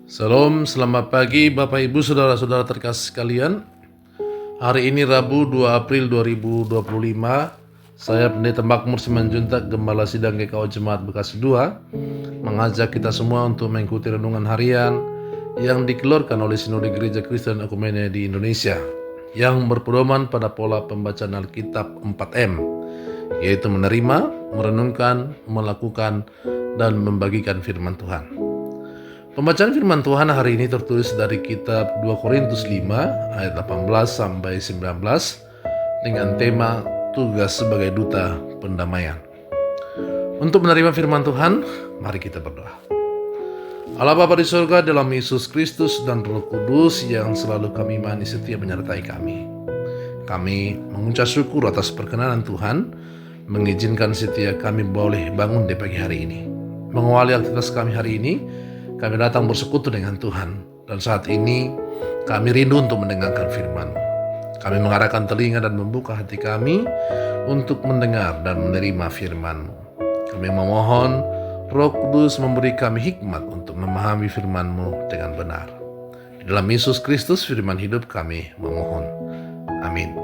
Salam, selamat pagi Bapak Ibu Saudara-saudara terkasih sekalian. Hari ini Rabu 2 April 2025. Saya Pendeta Makmur Simanjuntak, Gembala Sidang GKO Jemaat Bekasi 2, mengajak kita semua untuk mengikuti renungan harian yang dikeluarkan oleh Sinode Gereja Kristen Ekumene di Indonesia, yang berpedoman pada pola pembacaan Alkitab 4M, yaitu menerima, merenungkan, melakukan, dan membagikan firman Tuhan. Pembacaan firman Tuhan hari ini tertulis dari kitab 2 Korintus 5 ayat 18 sampai 19 dengan tema tugas sebagai duta pendamaian. Untuk menerima firman Tuhan, mari kita berdoa. Allah Bapa di surga, dalam Yesus Kristus dan Roh Kudus yang selalu kami imani setia menyertai kami. Kami mengucap syukur atas perkenanan Tuhan, mengizinkan setia kami boleh bangun di pagi hari ini. Mengawali aktivitas kami hari ini, kami datang bersekutu dengan Tuhan, dan saat ini kami rindu untuk mendengarkan firman-Mu. Kami mengarahkan telinga dan membuka hati kami untuk mendengar dan menerima firman-Mu. Kami memohon Roh Kudus memberi kami hikmat untuk memahami firman-Mu dengan benar. Di dalam Yesus Kristus firman hidup kami memohon. Amin.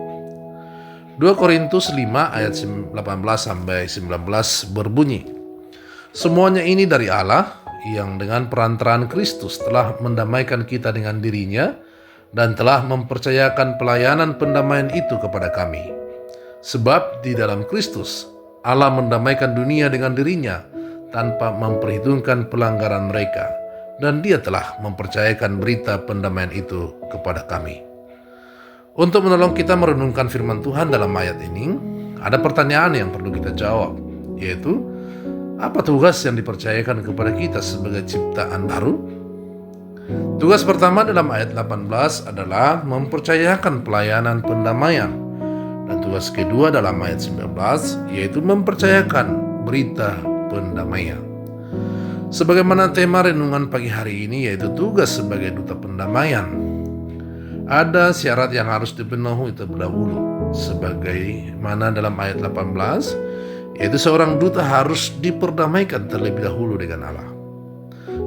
2 Korintus 5 ayat 18 sampai 19 berbunyi, semuanya ini dari Allah, yang dengan perantaraan Kristus telah mendamaikan kita dengan dirinya dan telah mempercayakan pelayanan pendamaian itu kepada kami. Sebab di dalam Kristus Allah mendamaikan dunia dengan dirinya tanpa memperhitungkan pelanggaran mereka, dan Dia telah mempercayakan berita pendamaian itu kepada kami. Untuk menolong kita merenungkan firman Tuhan dalam ayat ini, ada pertanyaan yang perlu kita jawab, yaitu apa tugas yang dipercayakan kepada kita sebagai ciptaan baru? Tugas pertama dalam ayat 18 adalah mempercayakan pelayanan pendamaian. Dan tugas kedua dalam ayat 19 yaitu mempercayakan berita pendamaian. Sebagaimana tema renungan pagi hari ini yaitu tugas sebagai duta pendamaian, ada syarat yang harus dipenuhi terlebih dahulu. Sebagaimana dalam ayat 18, yaitu seorang duta harus diperdamaikan terlebih dahulu dengan Allah.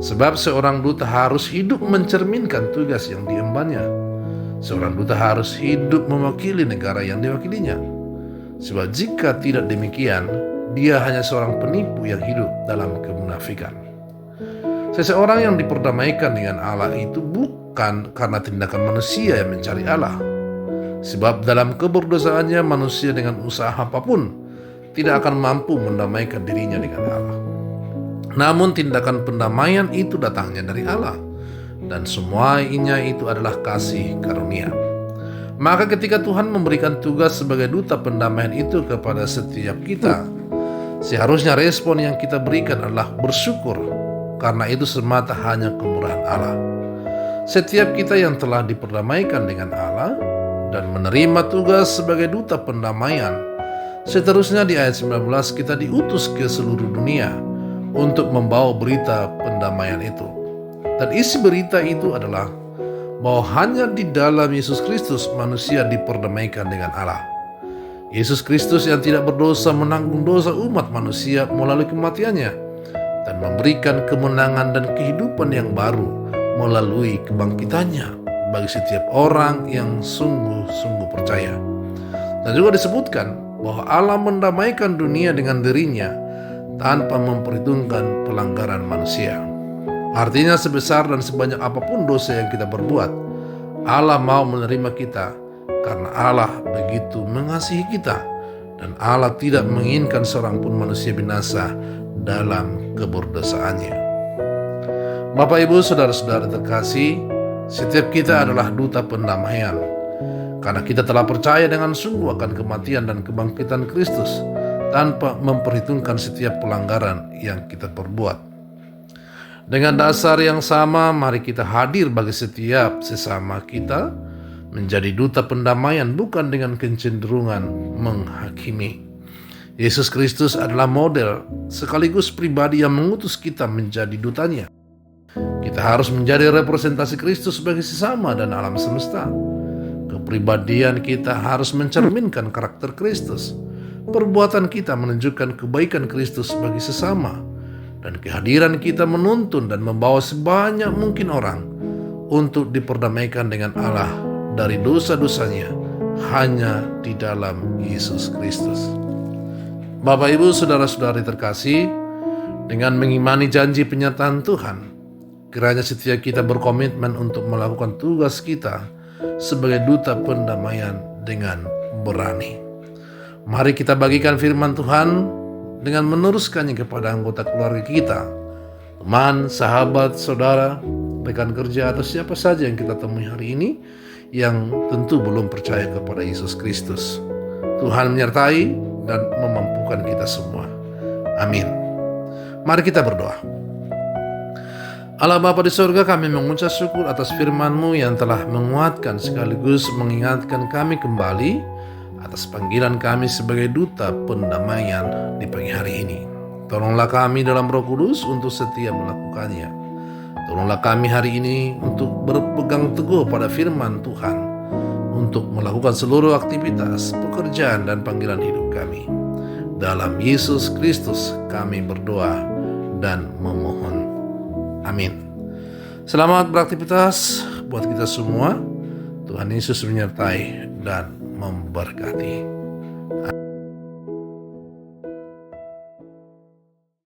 Sebab seorang duta harus hidup mencerminkan tugas yang diembannya. Seorang duta harus hidup mewakili negara yang diwakilinya. Sebab jika tidak demikian, dia hanya seorang penipu yang hidup dalam kemunafikan. Seseorang yang diperdamaikan dengan Allah itu bukan karena tindakan manusia yang mencari Allah. Sebab dalam keberdosaannya manusia dengan usaha apapun tidak akan mampu mendamaikan dirinya dengan Allah. Namun tindakan pendamaian itu datangnya dari Allah, dan semuanya itu adalah kasih karunia. Maka ketika Tuhan memberikan tugas sebagai duta pendamaian itu kepada setiap kita, seharusnya respon yang kita berikan adalah bersyukur, karena itu semata hanya kemurahan Allah. Setiap kita yang telah diperdamaikan dengan Allah dan menerima tugas sebagai duta pendamaian, seterusnya di ayat 19 kita diutus ke seluruh dunia untuk membawa berita pendamaian itu. Dan isi berita itu adalah bahwa hanya di dalam Yesus Kristus manusia diperdamaikan dengan Allah. Yesus Kristus yang tidak berdosa menanggung dosa umat manusia melalui kematiannya dan memberikan kemenangan dan kehidupan yang baru melalui kebangkitannya bagi setiap orang yang sungguh-sungguh percaya. Dan juga disebutkan bahwa Allah mendamaikan dunia dengan dirinya tanpa memperhitungkan pelanggaran manusia. Artinya sebesar dan sebanyak apapun dosa yang kita perbuat, Allah mau menerima kita karena Allah begitu mengasihi kita, dan Allah tidak menginginkan seorang pun manusia binasa dalam keberdosaannya. Bapak Ibu Saudara-saudara terkasih, setiap kita adalah duta pendamaian, karena kita telah percaya dengan sungguh akan kematian dan kebangkitan Kristus tanpa memperhitungkan setiap pelanggaran yang kita perbuat. Dengan dasar yang sama, mari kita hadir bagi setiap sesama kita, menjadi duta pendamaian bukan dengan kecenderungan menghakimi. Yesus Kristus adalah model sekaligus pribadi yang mengutus kita menjadi dutanya. Kita harus menjadi representasi Kristus bagi sesama dan alam semesta. Kepribadian kita harus mencerminkan karakter Kristus. Perbuatan kita menunjukkan kebaikan Kristus bagi sesama. Dan kehadiran kita menuntun dan membawa sebanyak mungkin orang untuk diperdamaikan dengan Allah dari dosa-dosanya hanya di dalam Yesus Kristus. Bapak, Ibu, saudara-saudari terkasih, dengan mengimani janji penyertaan Tuhan, kiranya setiap kita berkomitmen untuk melakukan tugas kita sebagai duta pendamaian dengan berani. Mari kita bagikan firman Tuhan dengan meneruskannya kepada anggota keluarga kita, teman, sahabat, saudara, rekan kerja, atau siapa saja yang kita temui hari ini yang tentu belum percaya kepada Yesus Kristus. Tuhan menyertai dan memampukan kita semua. Amin. Mari kita berdoa. Allah Bapa di surga, kami mengucap syukur atas firman-Mu yang telah menguatkan sekaligus mengingatkan kami kembali atas panggilan kami sebagai duta pendamaian di pagi hari ini. Tolonglah kami dalam Roh Kudus untuk setia melakukannya. Tolonglah kami hari ini untuk berpegang teguh pada firman Tuhan, untuk melakukan seluruh aktivitas, pekerjaan, dan panggilan hidup kami. Dalam Yesus Kristus kami berdoa dan memohon. Amin. Selamat beraktivitas buat kita semua. Tuhan Yesus menyertai dan memberkati.